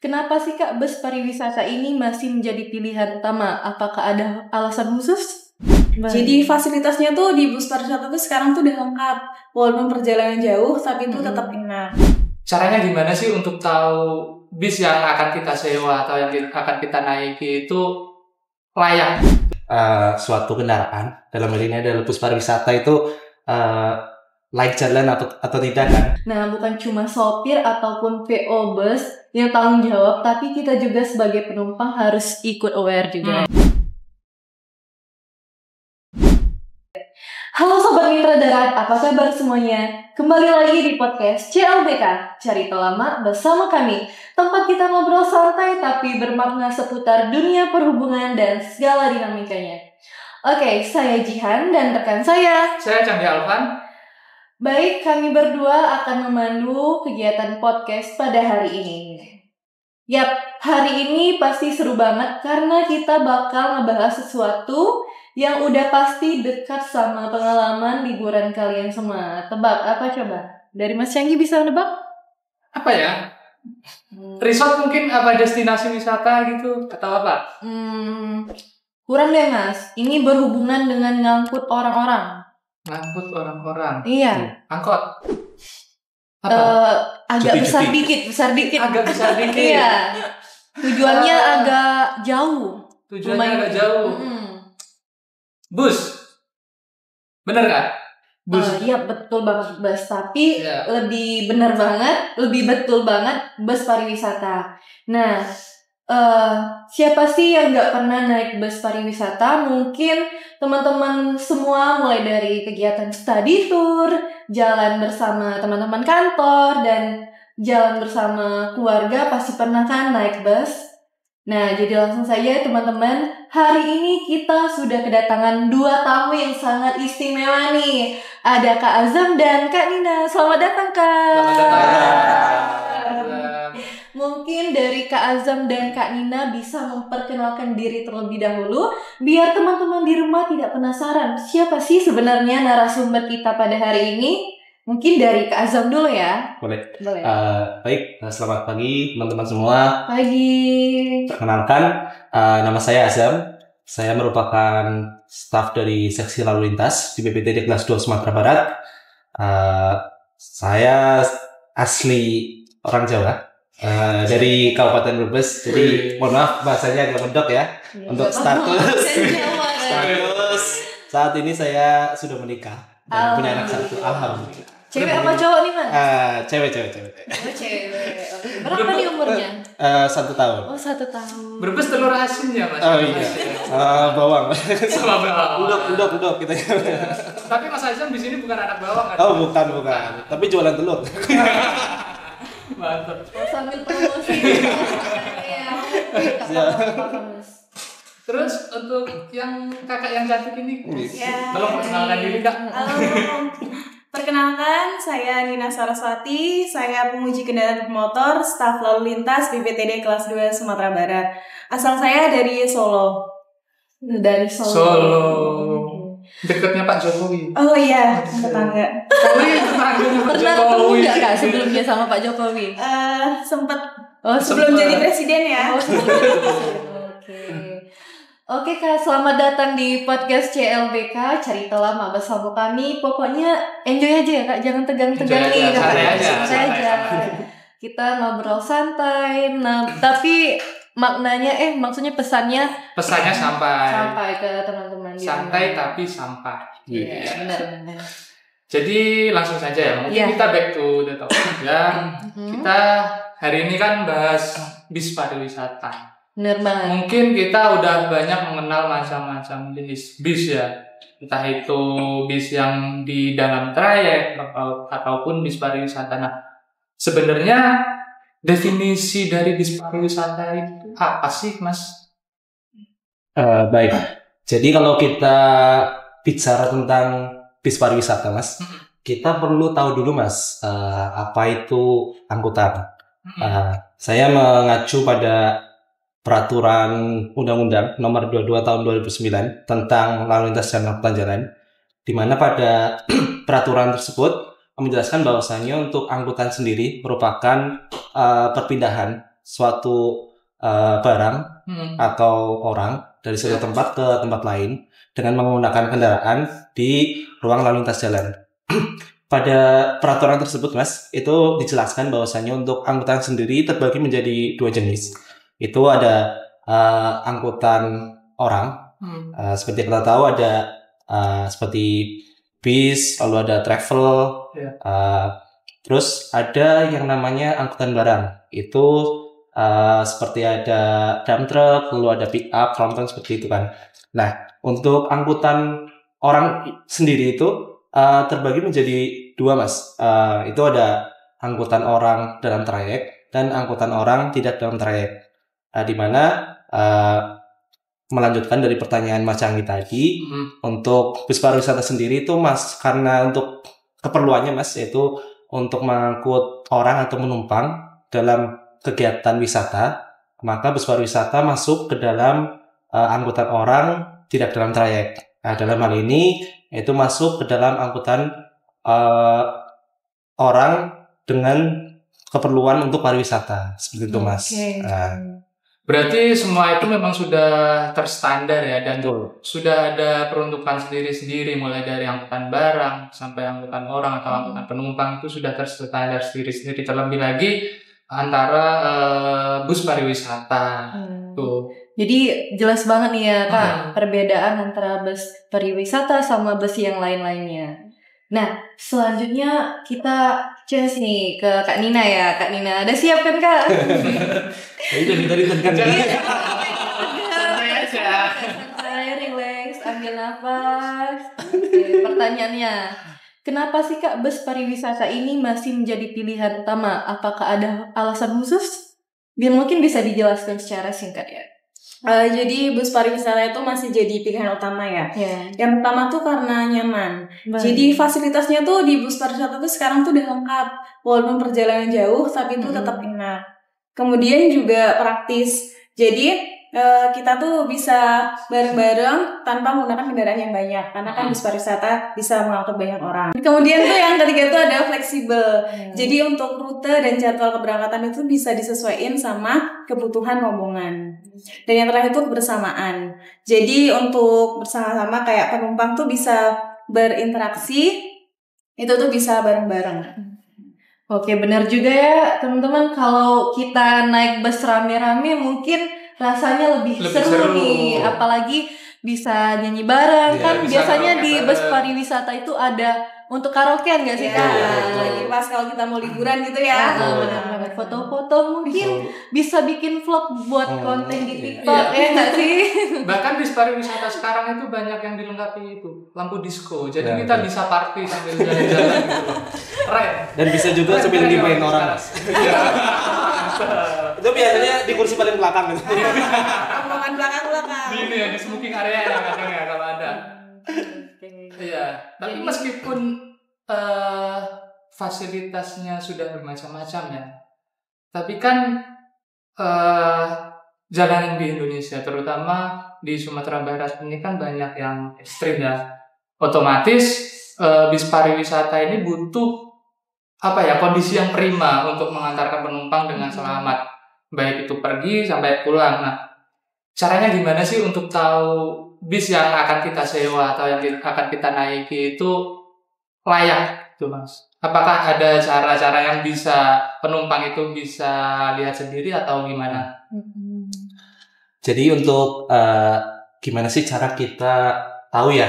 Kenapa sih Kak bus pariwisata ini masih menjadi pilihan utama? Apakah ada alasan khusus? Jadi fasilitasnya tuh di bus pariwisata tuh sekarang tuh udah lengkap. Walaupun perjalanan jauh, tapi itu tetap enak. Caranya gimana sih untuk tahu bis yang akan kita sewa atau yang akan kita naiki itu layak? Suatu kendaraan, dalam hal ini adalah bus pariwisata itu layak jalan atau tidak kan? Nah, bukan cuma sopir ataupun PO bus yang tanggung jawab, tapi kita juga sebagai penumpang harus ikut aware juga. Halo Sobat Mitra Darat, apa kabar semuanya? Kembali lagi di podcast CLBK, Cerita Lama bersama kami. Tempat kita ngobrol santai tapi bermakna seputar dunia perhubungan dan segala dinamikanya. Oke, saya Jihan dan rekan saya Candi Alvan. Baik, kami berdua akan memandu kegiatan podcast pada hari ini. Yap, hari ini pasti seru banget karena kita bakal ngebahas sesuatu yang udah pasti dekat sama pengalaman liburan kalian semua. Tebak apa coba? Dari Mas Canggi bisa nebak? Apa ya? Resort mungkin, apa destinasi wisata gitu atau apa? Kurang deh Mas. Ini berhubungan dengan ngangkut orang-orang. Ngangkut orang-orang. Iya. Angkot. Agak besar dikit. Agak besar dikit. Iya. Tujuannya agak jauh. Agak jauh. Bus. Bener nggak? Bus. Iya betul banget bus. Tapi lebih benar banget, lebih betul banget bus pariwisata. Nah, siapa sih yang nggak pernah naik bus pariwisata? Mungkin teman-teman semua mulai dari kegiatan study tour, jalan bersama teman-teman kantor, dan jalan bersama keluarga pasti pernah kan naik bus. Nah, jadi langsung saja teman-teman, hari ini kita sudah kedatangan dua tamu yang sangat istimewa nih. Ada Kak Azam dan Kak Nina. Selamat datang Kak. Selamat datang. Mungkin dari Kak Azam dan Kak Nina bisa memperkenalkan diri terlebih dahulu, biar teman-teman di rumah tidak penasaran siapa sih sebenarnya narasumber kita pada hari ini. Mungkin dari Kak Azam dulu ya. Boleh. Baik, selamat pagi teman-teman semua. Pagi. Perkenalkan, nama saya Azam. Saya merupakan staf dari seksi lalu lintas di BPTD kelas 2 Sumatera Barat. Saya asli orang Jawa. Dari Kabupaten Brebes, jadi mohon maaf bahasanya agak mendok ya. Untuk status saat ini saya sudah menikah dan punya anak satu. Alhamdulillah. Cewek apa cowok nih Mas? Cewek. Oh cewek. Berapa nih umurnya? 1 tahun. Oh 1 tahun. Brebes telur asinnya Mas. Oh iya. Bawang. Sama bawang. Udok kita. Tapi Mas Azam di sini bukan anak bawang kan? Oh bukan. Tapi jualan telur. Mantap. Sambil promosi. Terus untuk yang kakak yang cantik ini, tolong perkenalkan diri Kak. Perkenalkan, saya Nina Saraswati, saya penguji kendaraan bermotor, staf lalu lintas BPTD kelas 2 Sumatera Barat. Asal saya dari Solo. Dari Solo. Solo. Dekatnya Pak Jokowi. Oh iya, tetangga. Pernah ketemu nggak Kak sebelumnya sama Pak Jokowi? Sempet. Sebelum jadi presiden ya. Oke Kak, selamat datang di podcast CLBK, Cerita Lama bersama kami. Pokoknya enjoy aja ya Kak, jangan tegang-tegang nih Kak. Santai aja. Kita ngobrol santai. Nah, tapi maknanya maksudnya pesannya sampai ke teman-teman di santai rumah. Tapi sampai. Iya, benar. Jadi langsung saja ya. Mungkin kita back to the topic ya. Kita hari ini kan bahas bis pariwisata. Benar banget. Mungkin kita udah banyak mengenal macam-macam jenis bis ya. Entah itu bis yang di dalam trayek ataupun bis pariwisata. Nah, sebenarnya definisi dari bis pariwisata itu apa sih, Mas? Baik. Jadi kalau kita bicara tentang bis pariwisata, Mas, kita perlu tahu dulu, Mas, apa itu angkutan. Saya mengacu pada Peraturan Undang-Undang Nomor 22 Tahun 2009 tentang lalu lintas dan angkutan jalan, di mana pada peraturan tersebut menjelaskan bahwasanya untuk angkutan sendiri merupakan perpindahan suatu barang atau orang dari satu tempat ke tempat lain dengan menggunakan kendaraan di ruang lalu lintas jalan. Pada peraturan tersebut, Mas, itu dijelaskan bahwasanya untuk angkutan sendiri terbagi menjadi 2 jenis. Itu ada angkutan orang, seperti kita tahu ada seperti bis, lalu ada travel, terus ada yang namanya angkutan barang. Itu seperti ada dump truck, lalu ada pick up, tronton seperti itu kan. Nah, untuk angkutan orang sendiri itu terbagi menjadi 2, Mas. Itu ada angkutan orang dalam trayek dan angkutan orang tidak dalam trayek. Di mana melanjutkan dari pertanyaan Mas Anggi tadi, untuk bus pariwisata sendiri itu, Mas, karena untuk keperluannya, Mas, yaitu untuk mengangkut orang atau penumpang dalam kegiatan wisata, maka bus pariwisata masuk ke dalam angkutan orang tidak dalam trayek. Nah, dalam hal ini itu masuk ke dalam angkutan orang dengan keperluan untuk pariwisata, seperti itu, Mas. Berarti semua itu memang sudah terstandar ya, dan sudah ada peruntukan sendiri-sendiri, mulai dari angkutan barang sampai angkutan orang atau angkutan penumpang itu sudah terstandar sendiri-sendiri. Terlebih lagi antara bus pariwisata tuh. Jadi jelas banget nih ya Kak, perbedaan antara bus pariwisata sama bus yang lain-lainnya. Nah, selanjutnya kita chance nih ke Kak Nina ya. Kak Nina, ada siap kan Kak? Jadi tadi tekan. Santai aja. Santai, relax, ambil nafas. Oke, pertanyaannya, kenapa sih Kak bus pariwisata ini masih menjadi pilihan utama? Apakah ada alasan khusus? Biar mungkin bisa dijelaskan secara singkat ya. Jadi bus pariwisata itu masih jadi pilihan utama ya. Yang pertama tuh karena nyaman. Jadi fasilitasnya tuh di bus pariwisata tuh sekarang tuh udah lengkap. Walaupun perjalanan jauh tapi itu tetap enak. Kemudian juga praktis. Jadi kita tuh bisa bareng-bareng tanpa menggunakan kendaraan yang banyak. Karena kan bus pariwisata bisa mengangkut banyak orang. Kemudian tuh yang ketiga tuh ada fleksibel. Jadi untuk rute dan jadwal keberangkatan itu bisa disesuaikan sama kebutuhan rombongan. Dan yang terakhir itu kebersamaan. Jadi untuk bersama-sama kayak penumpang tuh bisa berinteraksi, itu tuh bisa bareng-bareng. Oke, benar juga ya teman-teman. Kalau kita naik bus rame-rame mungkin rasanya lebih seru nih. Apalagi bisa nyanyi bareng kan. Biasanya di bus pariwisata itu ada untuk karaokean gak sih Kak? Lagi pas kalau kita mau liburan gitu ya. Benar-benar foto-foto mungkin bisa bikin vlog buat konten di TikTok ya nggak sih? Bahkan di pariwisata sekarang itu banyak yang dilengkapi itu lampu disco. Jadi kita bisa party sambil jalan-jalan gitu. Keren. Dan bisa juga sambil ngibain orang. Itu biasanya di kursi paling belakang gitu. Rombongan belakang. Di ini ya, di smoking area ya kadang ya kalau ada. Iya, tapi meskipun fasilitasnya sudah bermacam-macam ya, tapi kan jalanan di Indonesia, terutama di Sumatera Barat ini kan banyak yang ekstrim ya. Otomatis bis pariwisata ini butuh kondisi yang prima untuk mengantarkan penumpang dengan selamat, baik itu pergi sampai pulang. Nah, caranya gimana sih untuk tahu bis yang akan kita sewa atau yang akan kita naiki itu layak gitu Mas? Apakah ada cara-cara yang bisa penumpang itu bisa lihat sendiri atau gimana? Jadi untuk gimana sih cara kita tahu ya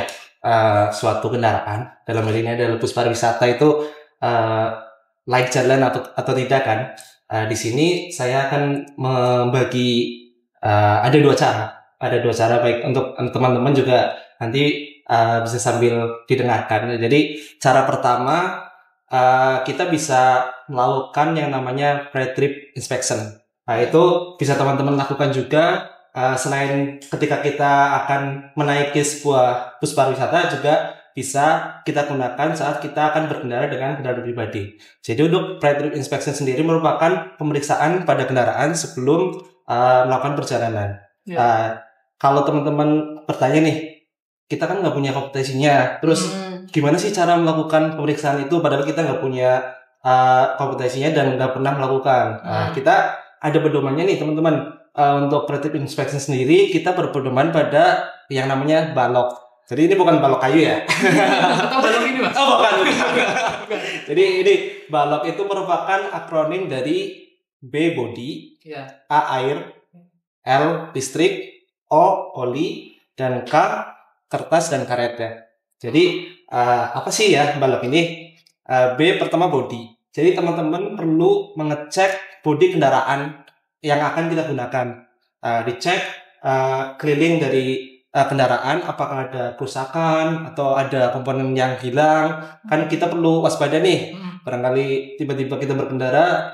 suatu kendaraan, dalam hal ini adalah bus pariwisata itu layak jalan atau tidak kan? Di sini saya akan membagi ada 2 cara. Ada 2 cara, baik untuk teman-teman juga nanti bisa sambil didengarkan. Jadi cara pertama kita bisa melakukan yang namanya pre-trip inspection. Nah itu bisa teman-teman lakukan juga selain ketika kita akan menaiki sebuah bus pariwisata, juga bisa kita gunakan saat kita akan berkendara dengan kendaraan pribadi. Jadi untuk pre-trip inspection sendiri merupakan pemeriksaan pada kendaraan sebelum melakukan perjalanan. Kalau teman-teman bertanya nih, kita kan nggak punya kompetensinya, terus gimana sih cara melakukan pemeriksaan itu padahal kita nggak punya kompetensinya dan nggak pernah melakukan. Kita ada pedomannya nih teman-teman. Untuk preventive inspection sendiri kita berpedoman pada yang namanya balok. Jadi ini bukan balok kayu ya. Atau balok ini Mas? Oh bukan. Jadi ini balok itu merupakan akronim dari B body, A air, L listrik, O oli, dan K kertas dan karet ya. Jadi apa sih ya balok ini? B pertama body. Jadi teman-teman perlu mengecek bodi kendaraan yang akan kita gunakan. Dicek keliling dari kendaraan apakah ada kerusakan atau ada komponen yang hilang. Kan kita perlu waspada nih. Barangkali tiba-tiba kita berkendara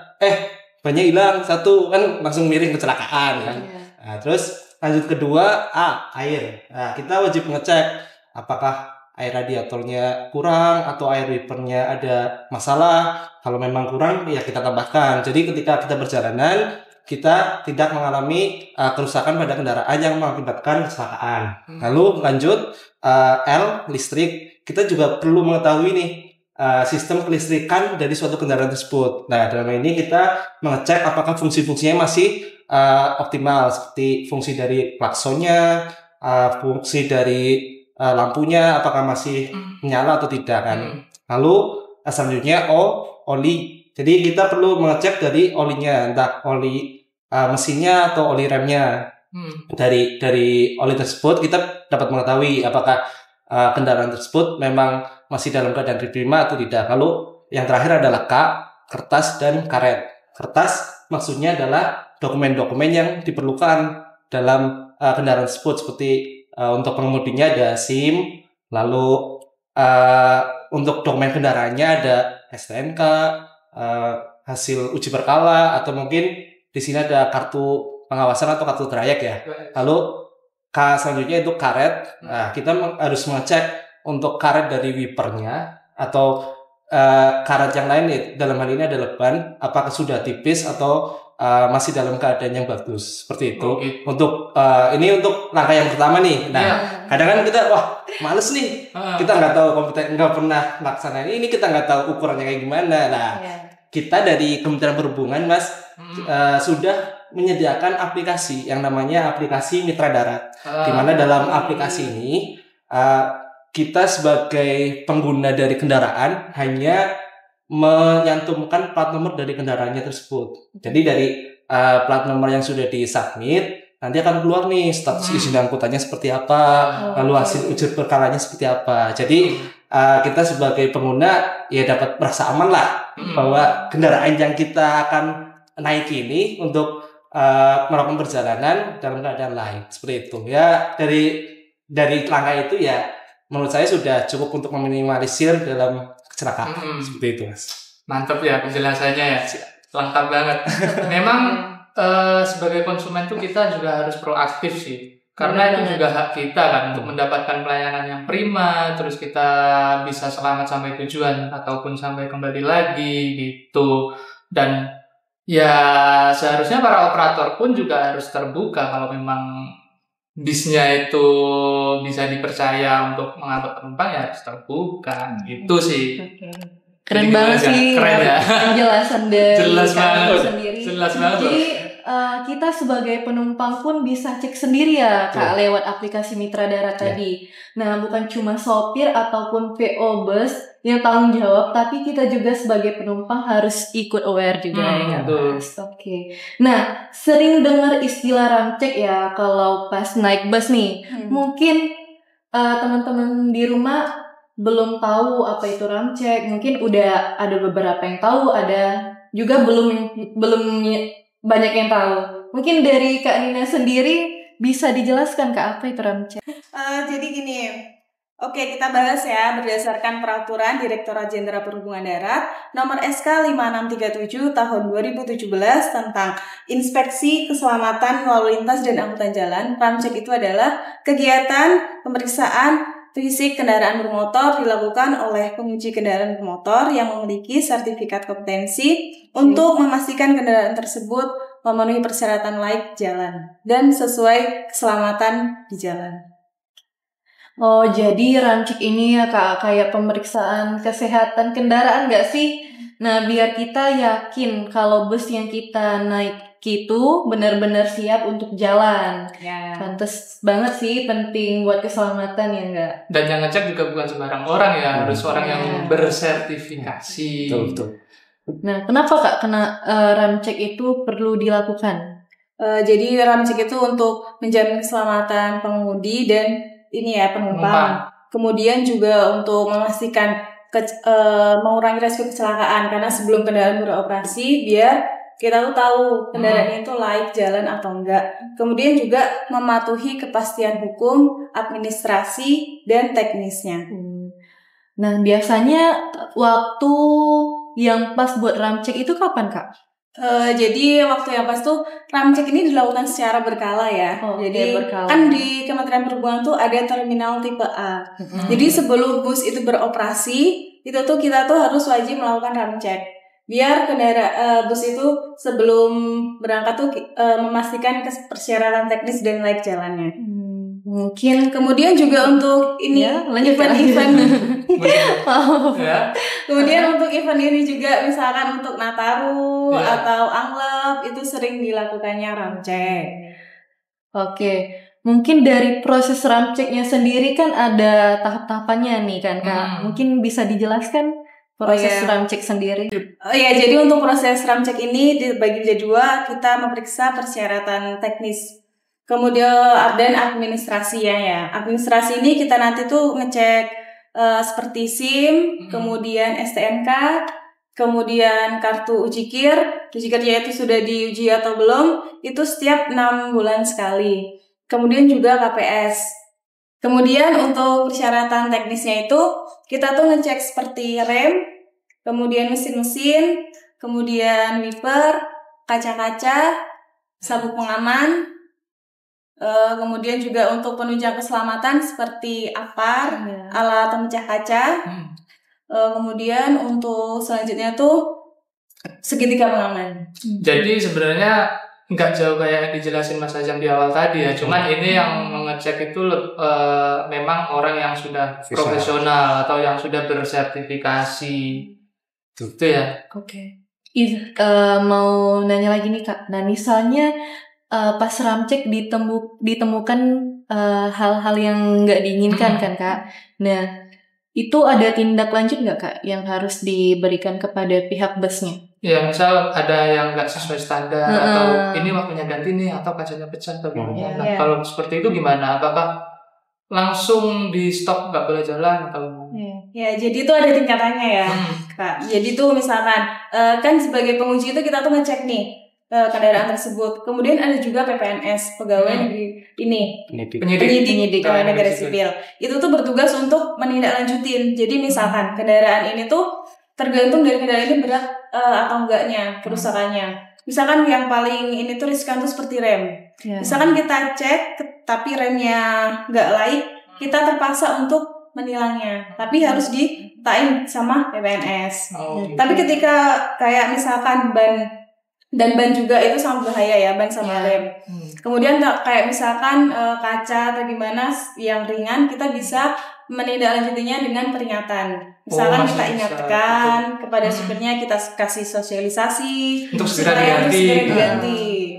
banyak hilang satu, kan langsung miring kecelakaan kan. Terus lanjut kedua, air. Kita wajib ngecek apakah air radiatornya kurang atau air wipernya ada masalah. Kalau memang kurang ya kita tambahkan. Jadi ketika kita berjalanan kita tidak mengalami kerusakan pada kendaraan yang mengakibatkan kecelakaan. Lalu lanjut L listrik. Kita juga perlu mengetahui nih sistem kelistrikan dari suatu kendaraan tersebut. Nah, dalam ini kita mengecek apakah fungsi-fungsinya masih optimal, seperti fungsi dari klaksonnya, fungsi dari lampunya apakah masih menyala atau tidak kan. Lalu selanjutnya oli. Jadi kita perlu mengecek dari olinya, entah oli mesinnya atau oli remnya. Dari oli tersebut kita dapat mengetahui apakah kendaraan tersebut memang masih dalam keadaan prima atau tidak. Lalu yang terakhir adalah K, kertas dan karet. Kertas maksudnya adalah dokumen-dokumen yang diperlukan dalam kendaraan tersebut, seperti untuk pengemudinya ada SIM, lalu untuk dokumen kendaraannya ada STNK, hasil uji berkala, atau mungkin di sini ada kartu pengawasan atau kartu trayek ya. Lalu K selanjutnya itu karet. Nah, kita harus mengecek untuk karet dari wipernya atau karet yang lain nih. Dalam hal ini adalah ban, apakah sudah tipis atau masih dalam keadaan yang bagus, seperti itu. Untuk ini untuk langkah yang pertama nih. Nah, kadang-kadang kita males nih. Kita nggak tahu kompeten, nggak pernah laksanain ini, kita nggak tahu ukurannya kayak gimana. Nah, kita dari Kementerian Perhubungan Mas sudah menyediakan aplikasi yang namanya aplikasi Mitra Darat. Di mana dalam aplikasi ini kita sebagai pengguna dari kendaraan hanya menyantumkan plat nomor dari kendaraannya tersebut. Jadi dari plat nomor yang sudah disubmit, nanti akan keluar nih status izin angkutannya seperti apa, lalu hasil uji berkalanya seperti apa. Jadi kita sebagai pengguna ya dapat merasa aman lah bahwa kendaraan yang kita akan naik ini untuk melakukan perjalanan dalam keadaan lain, seperti itu. Ya dari langkah itu ya menurut saya sudah cukup untuk meminimalisir dalam kecelakaan. Seperti itu Mas. Mantap ya penjelasannya ya, lengkap banget. Memang sebagai konsumen tuh kita juga harus proaktif sih, karena itu juga hak kita kan untuk mendapatkan pelayanan yang prima, terus kita bisa selamat sampai tujuan ataupun sampai kembali lagi gitu. Dan ya seharusnya para operator pun juga harus terbuka kalau memang bisnya itu bisa dipercaya untuk mengangkut penumpang, ya harus terbuka gitu sih. Keren banget sih. Keren ya. Penjelasan dari jelas banget sendiri. Jelas banget. Jadi kita sebagai penumpang pun bisa cek sendiri ya Kak lewat aplikasi Mitra Darat tadi. Nah, bukan cuma sopir ataupun PO bus yang tanggung jawab, tapi kita juga sebagai penumpang harus ikut aware juga ya Mas. Oke. Nah, sering dengar istilah ramcek ya kalau pas naik bus nih. Mungkin teman-teman di rumah belum tahu apa itu ramcek. Mungkin udah ada beberapa yang tahu, ada juga belum banyak yang tahu. Mungkin dari Kak Nina sendiri bisa dijelaskan Kak apa itu ramcek? Jadi gini, oke kita bahas ya berdasarkan peraturan Direktorat Jenderal Perhubungan Darat nomor SK 5637 tahun 2017 tentang inspeksi keselamatan lalu lintas dan angkutan jalan. Ramcek itu adalah kegiatan pemeriksaan fisik kendaraan bermotor dilakukan oleh penguji kendaraan bermotor yang memiliki sertifikat kompetensi untuk memastikan kendaraan tersebut memenuhi persyaratan layak jalan dan sesuai keselamatan di jalan. Oh, jadi ramcek ini ya Kak, kayak pemeriksaan kesehatan kendaraan gak sih? Nah, biar kita yakin kalau bus yang kita naik itu benar-benar siap untuk jalan. Ya. Pantes banget sih, penting buat keselamatan ya enggak? Dan yang ngecek juga bukan sembarang orang ya, harus orang yang bersertifikasi. Betul. Nah, kenapa Kak rem cek itu perlu dilakukan? Jadi rem cek itu untuk menjamin keselamatan pengemudi dan penumpang. Kemudian juga untuk memastikan mengurangi resiko kecelakaan, karena sebelum kendaraan beroperasi biar kita tuh tahu kendaraannya itu layak jalan atau enggak. Kemudian juga mematuhi kepastian hukum, administrasi, dan teknisnya. Nah, biasanya waktu yang pas buat rem cek itu kapan, Kak? Jadi waktu yang pas tuh rem cek ini dilakukan secara berkala ya. Jadi berkala. Kan di Kementerian Perhubungan tuh ada terminal tipe A. Jadi sebelum bus itu beroperasi, itu tuh kita tuh harus wajib melakukan rem cek. Biar bus itu sebelum berangkat tuh memastikan persyaratan teknis dan layak jalannya. Mungkin kemudian juga untuk ini event-event. Kemudian untuk event ini juga misalkan untuk Nataru atau Anglep itu sering dilakukannya rem cek. Oke. Mungkin dari proses rem ceknya sendiri kan ada tahap-tahapannya nih kan Kak. Mungkin bisa dijelaskan proses rem cek sendiri. Jadi untuk proses rem cek ini dibagi menjadi dua, kita memeriksa persyaratan teknis. Kemudian dan administrasi ya. Administrasi ini kita nanti tuh ngecek seperti SIM, kemudian STNK, kemudian kartu ujikir. Ujikirnya itu sudah diuji atau belum, itu setiap 6 bulan sekali. Kemudian juga KPS. Kemudian untuk persyaratan teknisnya itu kita tuh ngecek seperti rem, kemudian mesin-mesin, kemudian wiper, kaca-kaca, sabuk pengaman. Kemudian juga untuk penunjang keselamatan seperti APAR, alat pemecah kaca. Kemudian untuk selanjutnya tuh segitiga pengaman. Jadi sebenarnya nggak jauh kayak yang dijelasin Mas Ajam di awal tadi ya. Cuman ini yang mengecek itu memang orang yang sudah profesional atau yang sudah bersertifikasi. Itu ya. Oke. Mau nanya lagi nih Kak. Nah misalnya pas rem cek ditemukan hal-hal yang nggak diinginkan kan Kak. Nah itu ada tindak lanjut nggak Kak yang harus diberikan kepada pihak busnya? Ya misal ada yang nggak sesuai standar atau ini waktunya ganti nih atau kacanya pecah atau gimana. Nah kalau seperti itu gimana? Apakah langsung di stop nggak boleh jalan atau gimana? Ya jadi itu ada tingkatannya ya Kak. Jadi tuh misalkan kan sebagai penguji itu kita tuh ngecek nih kendaraan tersebut. Kemudian ada juga PPNS, pegawai negeri penyidik negara sipil. Itu tuh bertugas untuk menindaklanjutin. Jadi misalkan kendaraan ini tuh tergantung dari kendaraan ini berat atau enggaknya kerusakannya. Misalkan yang paling ini tuh riskan tuh seperti rem. Misalkan kita cek tapi remnya nggak laik, kita terpaksa untuk menilangnya. Tapi harus ditain sama PPNS. Tapi ketika kayak misalkan ban juga itu sangat bahaya ya, ban sama rem. Kemudian kayak misalkan kaca atau gimana yang ringan, kita bisa menindaklanjutinya dengan peringatan. Misalkan kita ingatkan kepada supirnya, kita kasih sosialisasi untuk segera diganti.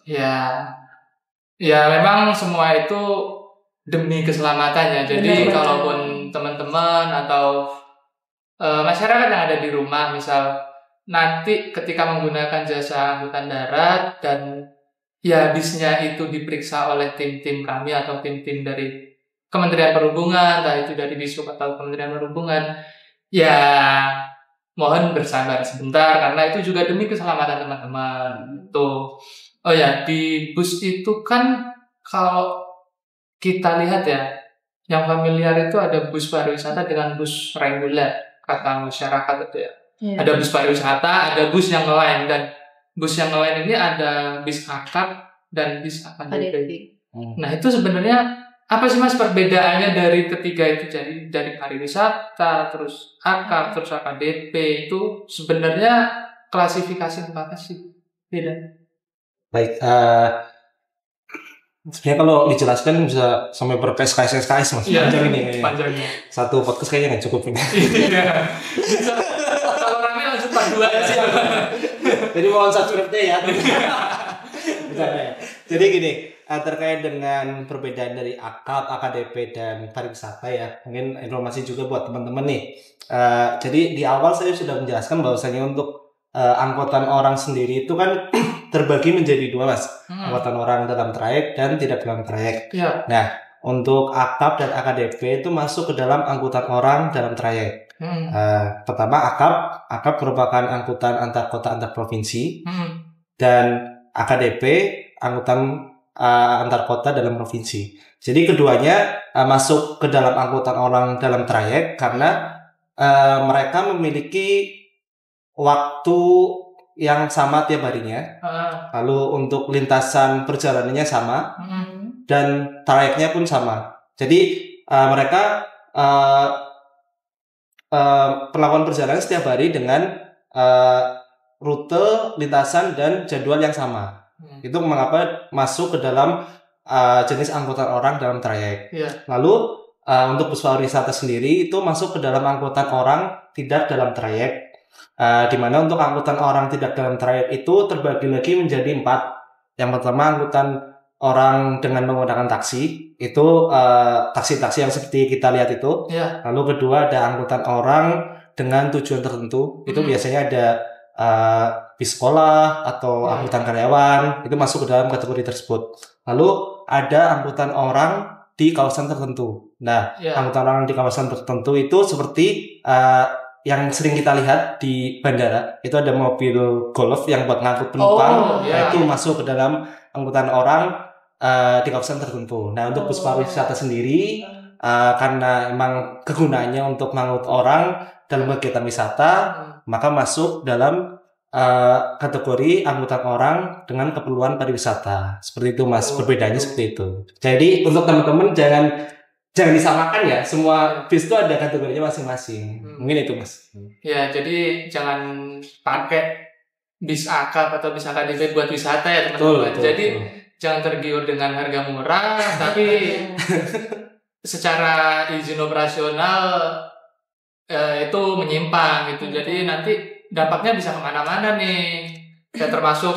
Ya memang semua itu demi keselamatannya. Jadi kalaupun teman-teman atau masyarakat yang ada di rumah misal nanti ketika menggunakan jasa angkutan darat dan ya bisnya itu diperiksa oleh tim-tim kami atau tim-tim dari Kementerian Perhubungan, entah itu dari Dishub atau Kementerian Perhubungan, ya mohon bersabar sebentar karena itu juga demi keselamatan teman-teman. Tuh. Oh ya, di bus itu kan kalau kita lihat ya, yang familiar itu ada bus pariwisata dengan bus reguler kata masyarakat itu ya. Ada bus pariwisata, ada bus yang lain, dan bus yang lain ini ada bis akap dan bis AKDP. Nah itu sebenarnya apa sih Mas perbedaannya dari ketiga itu? Jadi dari pariwisata, terus akap, terus AKDP itu sebenarnya klasifikasi apa sih? Beda. Baik, sebenarnya kalau dijelaskan bisa sampai berPSKS Mas. Panjang ini. Panjangnya. Satu podcast kayaknya nggak cukup ini. Iya. Kalau rame lanjut part 2 ya sih. Jadi mohon subscribe-nya ya. Jadi gini, terkait dengan perbedaan dari AKAP, AKDP dan pariwisata ya, mungkin informasi juga buat teman-teman nih. Jadi di awal saya sudah menjelaskan bahwasanya untuk angkutan orang sendiri itu kan terbagi menjadi dua, Mas. Angkutan orang dalam trayek dan tidak dalam trayek. Ya. Nah, untuk AKAP dan AKDP itu masuk ke dalam angkutan orang dalam trayek. Pertama AKAP merupakan angkutan antar kota antar provinsi, dan AKDP angkutan antar kota dalam provinsi. Jadi keduanya masuk ke dalam angkutan orang dalam trayek karena mereka memiliki waktu yang sama tiap harinya. Lalu untuk lintasan perjalanannya sama, dan trayeknya pun sama. Jadi mereka melakukan perjalanan setiap hari dengan rute, lintasan, dan jadwal yang sama. Itu mengapa masuk ke dalam jenis angkutan orang dalam trayek. Lalu untuk bus pariwisata sendiri itu masuk ke dalam angkutan orang tidak dalam trayek. Di mana untuk angkutan orang tidak dalam trayek itu terbagi lagi menjadi 4. Yang pertama angkutan orang dengan menggunakan taksi, itu taksi-taksi yang seperti kita lihat itu. Lalu kedua ada angkutan orang dengan tujuan tertentu, itu biasanya ada bis sekolah atau angkutan karyawan, itu masuk ke dalam kategori tersebut. Lalu ada angkutan orang di kawasan tertentu. Nah, angkutan orang di kawasan tertentu itu seperti yang sering kita lihat di bandara, itu ada mobil golf yang buat ngangkut penumpang, itu masuk ke dalam angkutan orang di kawasan tertentu. Nah, untuk bus pariwisata sendiri karena emang kegunaannya untuk mengangkut orang dalam kegiatan wisata, maka masuk dalam kategori angkutan orang dengan keperluan pariwisata. Seperti itu, Mas. Perbedaannya seperti itu. Jadi untuk teman-teman jangan disamakan ya. Semua bis itu ada kategorinya masing-masing. Mungkin itu, Mas. Ya, jadi jangan pakai bis AKAP atau bis AKDP buat wisata ya, teman-teman. Jadi jangan tergiur dengan harga murah, tapi secara izin operasional itu menyimpang gitu. Jadi nanti dampaknya bisa kemana-mana nih. Ya termasuk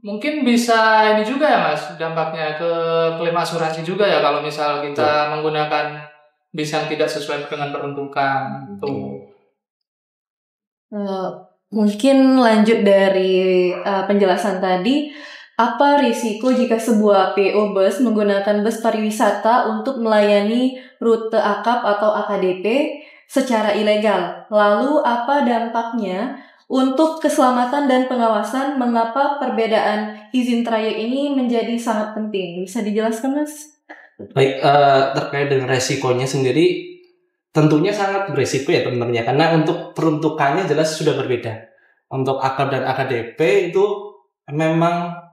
mungkin bisa ini juga ya, Mas, dampaknya ke klaim asuransi juga ya kalau misal kita menggunakan bis yang tidak sesuai dengan peruntukan gitu. Mungkin lanjut dari penjelasan tadi, apa risiko jika sebuah PO bus menggunakan bus pariwisata untuk melayani rute AKAP atau AKDP secara ilegal? Lalu apa dampaknya untuk keselamatan dan pengawasan? Mengapa perbedaan izin trayek ini menjadi sangat penting? Bisa dijelaskan, Mas? Baik, terkait dengan resikonya sendiri, tentunya sangat beresiko ya teman-teman, karena untuk peruntukannya jelas sudah berbeda. Untuk AKAP dan AKDP itu memang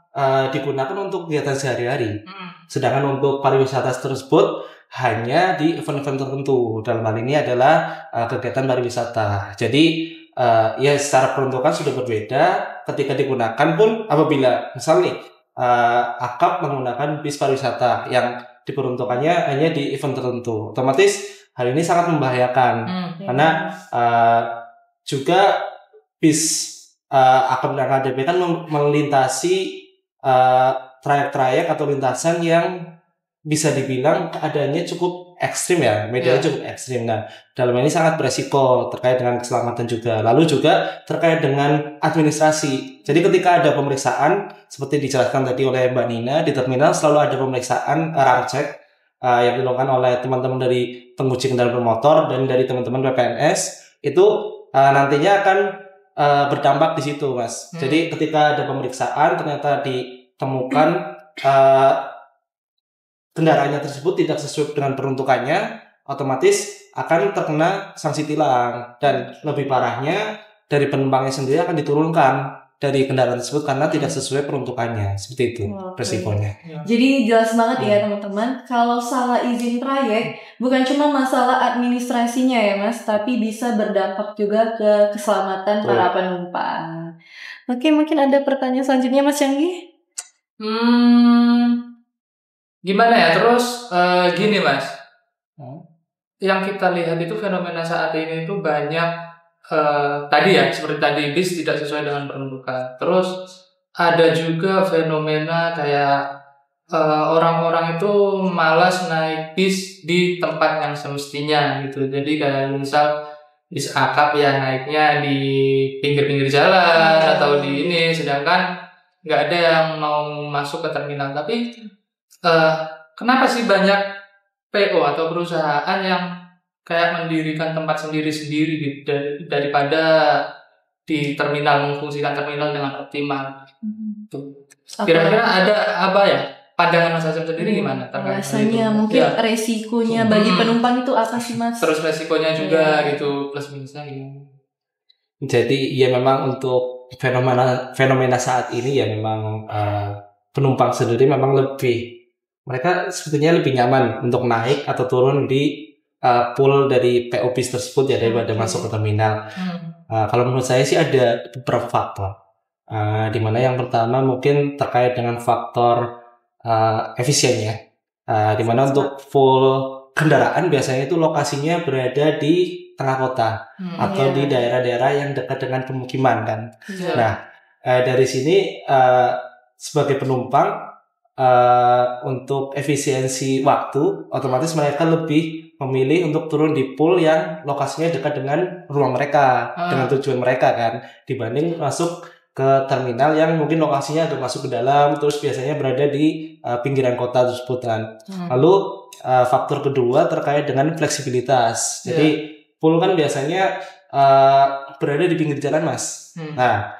digunakan untuk kegiatan sehari-hari. Sedangkan untuk pariwisata tersebut hanya di event-event tertentu. Dalam hal ini adalah kegiatan pariwisata. Jadi ya secara peruntukan sudah berbeda. Ketika digunakan pun apabila misalnya AKAP menggunakan bis pariwisata yang diperuntukannya hanya di event tertentu, otomatis hal ini sangat membahayakan. Karena juga bis AKAP dan AKDP kan melintasi trayek-trayek atau lintasan yang bisa dibilang keadaannya cukup ekstrim ya, medianya cukup ekstrim. Nah, dalam ini sangat beresiko terkait dengan keselamatan juga. Lalu juga terkait dengan administrasi. Jadi ketika ada pemeriksaan, seperti dijelaskan tadi oleh Mbak Nina, di terminal selalu ada pemeriksaan ramcek yang dilakukan oleh teman-teman dari penguji kendaraan bermotor dan dari teman-teman PPNS. Itu nantinya akan berdampak di situ, Mas. Jadi ketika ada pemeriksaan ternyata ditemukan kendaraannya tersebut tidak sesuai dengan peruntukannya, otomatis akan terkena sanksi tilang, dan lebih parahnya dari penumpangnya sendiri akan diturunkan dari kendaraan tersebut karena tidak sesuai peruntukannya. Seperti itu resikonya. Jadi jelas banget ya teman-teman, kalau salah izin trayek bukan cuma masalah administrasinya ya, Mas, tapi bisa berdampak juga ke keselamatan para penumpang. Oke, mungkin ada pertanyaan selanjutnya, Mas Yanggi? Gimana ya? Terus gini, Mas. Yang kita lihat itu fenomena saat ini itu banyak tadi ya, seperti tadi bis tidak sesuai dengan peruntukan. Terus ada juga fenomena kayak orang-orang itu malas naik bis di tempat yang semestinya gitu. Jadi kayak misal bis akap ya naiknya di pinggir-pinggir jalan atau di ini, sedangkan nggak ada yang mau masuk ke terminal. Tapi kenapa sih banyak PO atau perusahaan yang kayak mendirikan tempat sendiri-sendiri gitu, daripada di terminal, memfungsikan terminal dengan optimal? Kira-kira ada apa ya? Pandangan Mas Azam sendiri gimana terkait alasannya, mungkin resikonya bagi penumpang itu apa sih Mas? Terus resikonya juga gitu, plus minusnya gitu. Jadi ya memang untuk fenomena saat ini ya memang penumpang sendiri memang mereka sebetulnya lebih nyaman untuk naik atau turun di pool dari PO bis tersebut ya daripada masuk ke terminal. Kalau menurut saya sih ada beberapa faktor. Di mana yang pertama mungkin terkait dengan faktor efisiennya, di mana untuk full kendaraan biasanya itu lokasinya berada di tengah kota atau di daerah-daerah yang dekat dengan pemukiman kan. Nah, dari sini sebagai penumpang untuk efisiensi waktu, otomatis mereka lebih memilih untuk turun di pool yang lokasinya dekat dengan rumah mereka, dengan tujuan mereka kan, dibanding masuk ke terminal yang mungkin lokasinya agak masuk ke dalam, terus biasanya berada di pinggiran kota tersebut kan. Lalu faktor kedua terkait dengan fleksibilitas. Jadi pool kan biasanya berada di pinggir jalan Mas. Nah,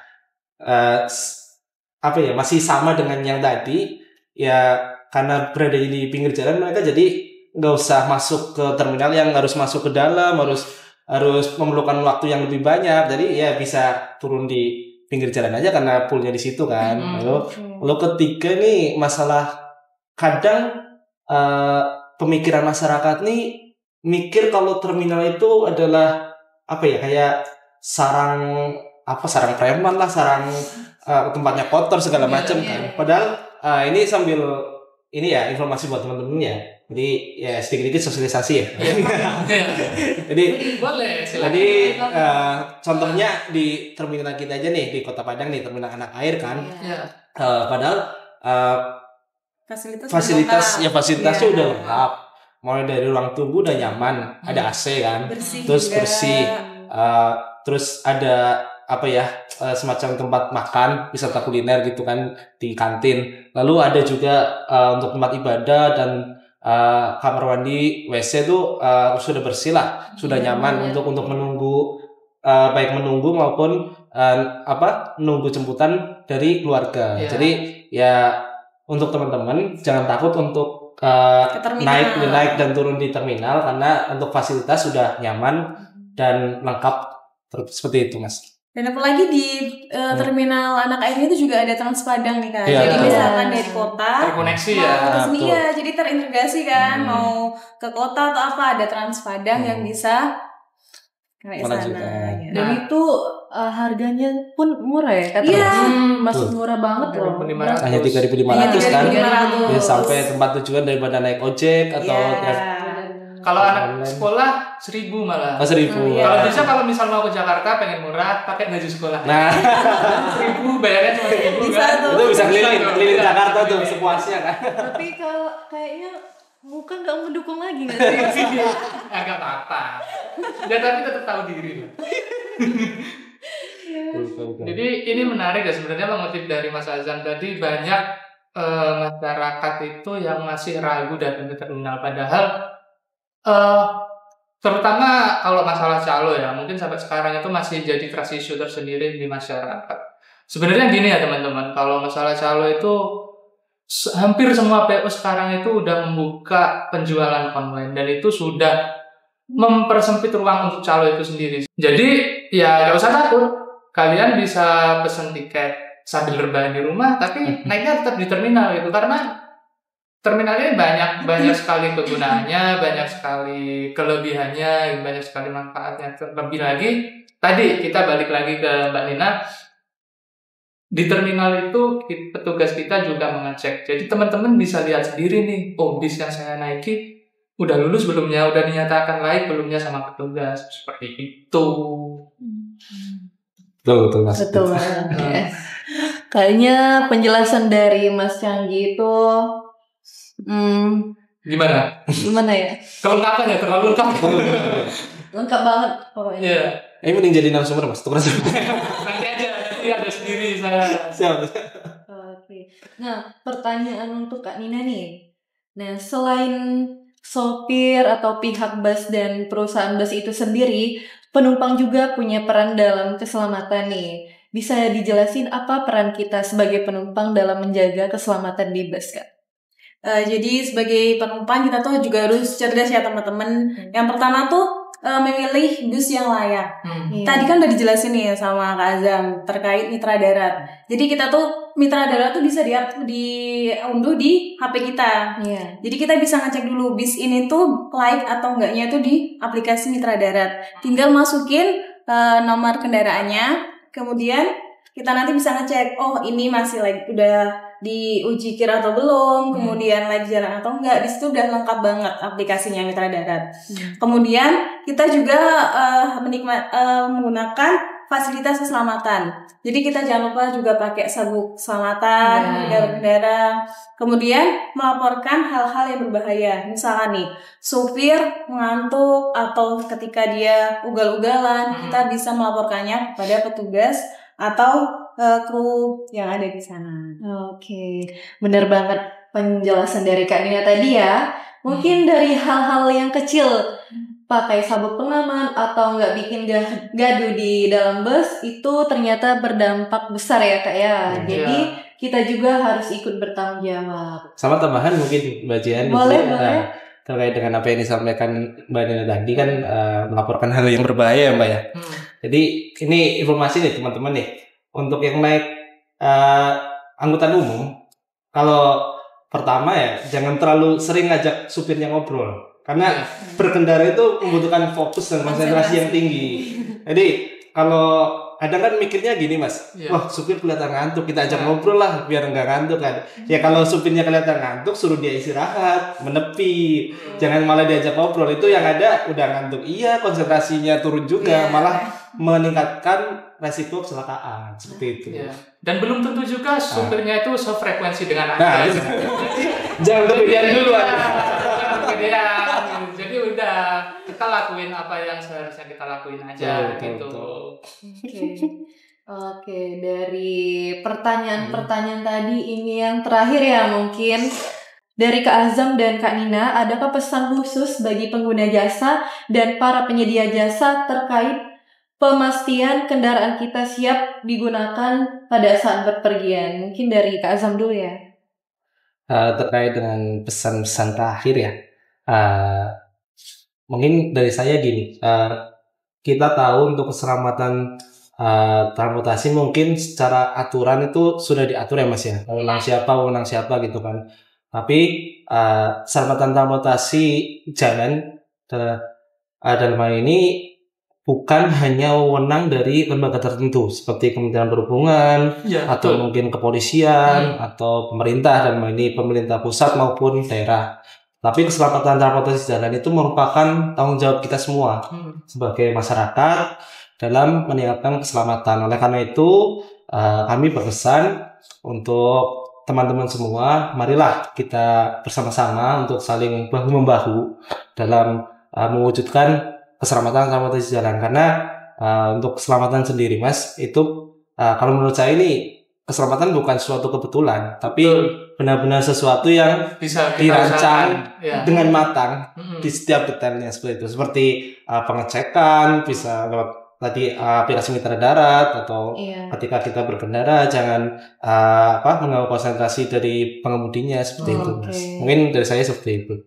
masih sama dengan yang tadi ya, karena berada di pinggir jalan mereka jadi nggak usah masuk ke terminal yang harus masuk ke dalam, harus memerlukan waktu yang lebih banyak. Jadi ya bisa turun di pinggir jalan aja karena poolnya di situ kan. Lalu ketiga nih masalah kadang pemikiran masyarakat nih mikir kalau terminal itu adalah kayak sarang preman lah, sarang tempatnya kotor segala macam kan. Padahal ini sambil ini ya informasi buat teman-teman ya. Jadi ya sedikit-sedikit sosialisasi ya. Jadi boleh silakan. Jadi contohnya di terminal kita aja nih di Kota Padang nih, terminal anak air kan. Padahal fasilitasnya udah lengkap. Mulai dari ruang tunggu udah nyaman, ada AC kan, terus bersih, terus ada semacam tempat makan wisata kuliner gitu kan di kantin. Lalu ada juga untuk tempat ibadah dan kamar mandi, WC itu sudah bersih lah, sudah nyaman untuk menunggu, baik menunggu maupun menunggu jemputan dari keluarga. Jadi ya untuk teman-teman jangan takut untuk naik dan turun di terminal, karena untuk fasilitas sudah nyaman dan lengkap seperti itu Mas. Dan apalagi di terminal anak air itu juga ada Transpadang nih kan. Jadi misalkan dari kota terkoneksi jadi terintegrasi kan. Mau ke kota atau apa, ada Transpadang yang bisa ke sana. Dan itu harganya pun murah ya katanya. Masih murah banget loh. Hanya 3.500 kan. Ya, sampai tempat tujuan daripada naik ojek atau kalau anak sekolah 1.000 malah. 1.000. Kalau bisa, kalau misal mau ke Jakarta pengen murah, pakai baju sekolah. Nah, 1.000 bayarnya cuma 1.000 kan. Itu bisa keliling Jakarta tuh sepuasnya kan. Tapi kalau kayaknya muka nggak mendukung lagi nggak sih? Agak apa-apa. Ya tapi tetap tahu diri. Jadi ini menarik ya sebenarnya, mengutip dari Mas Azam tadi, banyak masyarakat itu yang masih ragu datang ke terminal, padahal terutama kalau masalah calo ya, mungkin sampai sekarang itu masih jadi trust issue tersendiri di masyarakat. Sebenarnya gini ya teman-teman, kalau masalah calo itu hampir semua PO sekarang itu udah membuka penjualan online, dan itu sudah mempersempit ruang untuk calo itu sendiri. Jadi ya gak usah takut, kalian bisa pesen tiket sambil rebahan di rumah, tapi naiknya tetap di terminal gitu, karena terminal ini banyak sekali kegunaannya, banyak sekali kelebihannya, banyak sekali manfaatnya. Terlebih lagi, tadi kita balik lagi ke Mbak Nina, di terminal itu petugas kita juga mengecek. Jadi teman-teman bisa lihat sendiri nih, bis yang saya naiki udah lulus belumnya, udah dinyatakan layak belumnya sama petugas, seperti itu. Betul Mas. Betul banget. Kayaknya penjelasan dari Mas Canggi itu gimana ya? Kelengkapan ya, terlalu lengkap. Lengkap banget pokoknya. Iya. Mending jadi narasumber Mas, tukar sama. Nanti aja, nanti ada sendiri saya. Siap. Oke. Nah, pertanyaan untuk Kak Nina nih. Nah, selain sopir atau pihak bus dan perusahaan bus itu sendiri, penumpang juga punya peran dalam keselamatan nih. Bisa dijelasin apa peran kita sebagai penumpang dalam menjaga keselamatan di bus, Kak? Jadi sebagai penumpang kita tuh juga harus cerdas ya teman-teman. Yang pertama tuh memilih bus yang layak. Tadi kan udah dijelasin nih sama Kak Azam terkait mitra darat. Jadi kita tuh mitra darat tuh bisa diunduh di HP kita. Jadi kita bisa ngecek dulu bis ini tuh layak atau enggaknya tuh di aplikasi mitra darat. Tinggal masukin nomor kendaraannya, kemudian kita nanti bisa ngecek, oh ini masih udah diuji kir atau belum, kemudian lagi jalan atau enggak. Di situ udah lengkap banget aplikasinya mitra darat. Kemudian kita juga menggunakan fasilitas keselamatan. Jadi kita jangan lupa juga pakai sabuk keselamatan berkendara. Kemudian melaporkan hal-hal yang berbahaya. Misalnya nih, supir mengantuk atau ketika dia ugal-ugalan, kita bisa melaporkannya kepada petugas atau kru yang ada di sana. Oke, bener banget penjelasan dari Kak Nina tadi ya. Mungkin dari hal-hal yang kecil, pakai sabuk pengaman atau nggak bikin gaduh di dalam bus itu ternyata berdampak besar ya Kak ya. Jadi kita juga harus ikut bertanggung jawab. Sama tambahan mungkin Mbak Jian. Boleh. Terkait dengan apa yang disampaikan Mbak Nina tadi kan melaporkan hal yang berbahaya ya Mbak ya. Jadi ini informasi nih teman-teman nih. Untuk yang naik angkutan umum, kalau pertama ya jangan terlalu sering ngajak supirnya ngobrol. Karena berkendara itu membutuhkan fokus dan konsentrasi yang tinggi. Jadi kalau kadang kan mikirnya gini Mas, wah supir kelihatan ngantuk, kita ajak ngobrol lah biar nggak ngantuk kan. Ya kalau supirnya kelihatan ngantuk, suruh dia istirahat, menepi, jangan malah diajak ngobrol. Itu yang ada udah ngantuk, iya konsentrasinya turun juga, malah meningkatkan resiko kecelakaan seperti itu. Dan belum tentu juga supirnya itu sefrekuensi dengan Anda. Jangan kemudian duluan. Jadi udah kita lakuin apa yang seharusnya kita lakuin aja gitu. Oke, dari pertanyaan-pertanyaan tadi ini yang terakhir ya mungkin dari Kak Azam dan Kak Nina, adakah pesan khusus bagi pengguna jasa dan para penyedia jasa terkait pemastian kendaraan kita siap digunakan pada saat berpergian? Mungkin dari Kak Azam dulu ya. Terkait dengan pesan-pesan terakhir ya. Mungkin dari saya gini, kita tahu untuk keselamatan transportasi mungkin secara aturan itu sudah diatur ya Mas ya, wewenang siapa gitu kan. Tapi keselamatan transportasi jalan dalam hal ini bukan hanya wewenang dari lembaga tertentu seperti Kementerian Perhubungan atau mungkin kepolisian atau pemerintah, dan ini pemerintah pusat maupun daerah. Tapi keselamatan transportasi jalan itu merupakan tanggung jawab kita semua sebagai masyarakat dalam meningkatkan keselamatan. Oleh karena itu, kami berpesan untuk teman-teman semua, marilah kita bersama-sama untuk saling bahu-membahu dalam mewujudkan keselamatan transportasi jalan. Karena untuk keselamatan sendiri, Mas, itu kalau menurut saya ini keselamatan bukan suatu kebetulan, tapi benar-benar sesuatu yang bisa dirancang dengan matang di setiap detailnya seperti itu. Seperti pengecekan bisa lewat tadi aplikasi mitra darat, atau ketika kita berkendara jangan mengganggu konsentrasi dari pengemudinya seperti itu, Mas. Mungkin dari saya seperti itu.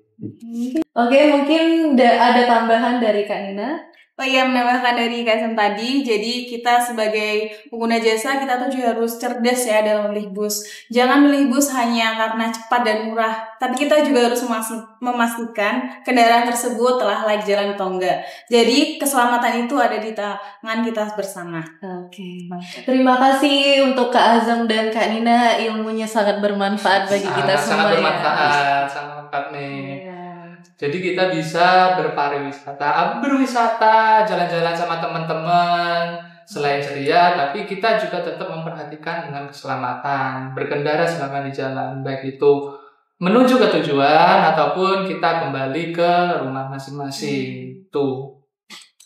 Oke, mungkin ada tambahan dari Kak Nina. Oh iya, menambahkan dari Kak tadi, jadi kita sebagai pengguna jasa, kita tuh juga harus cerdas ya dalam memilih bus. Jangan milih bus hanya karena cepat dan murah, tapi kita juga harus memastikan kendaraan tersebut telah layak jalan atau enggak. Jadi keselamatan itu ada di tangan kita bersama. Oke, terima kasih untuk Kak Azam dan Kak Nina, ilmunya sangat bermanfaat bagi kita semua. Sangat bermanfaat, sangat lengkap nih. Jadi kita bisa berwisata, jalan-jalan sama teman-teman, selain ceria, tapi kita juga tetap memperhatikan dengan keselamatan, berkendara selama di jalan, baik itu menuju ke tujuan ataupun kita kembali ke rumah masing-masing. Tuh.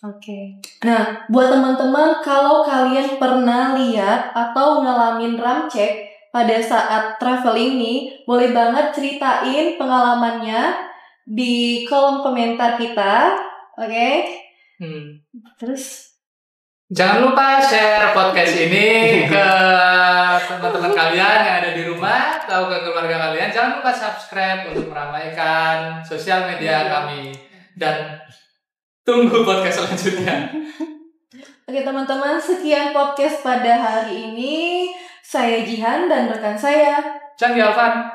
Oke. Nah, buat teman-teman, kalau kalian pernah lihat atau ngalamin ramcek pada saat traveling nih, boleh banget ceritain pengalamannya di kolom komentar kita. Oke? Terus jangan lupa share podcast ini ke teman-teman kalian yang ada di rumah atau ke keluarga kalian. Jangan lupa subscribe untuk meramaikan sosial media kami. Dan tunggu podcast selanjutnya. Oke teman-teman, sekian podcast pada hari ini. Saya Jihan dan rekan saya Canggi Alvan.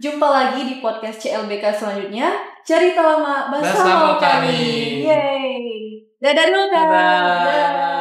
Jumpa lagi di podcast CLBK selanjutnya. Cerita lama bersama kami. Yeay. Dadah dulu kan. Dadah.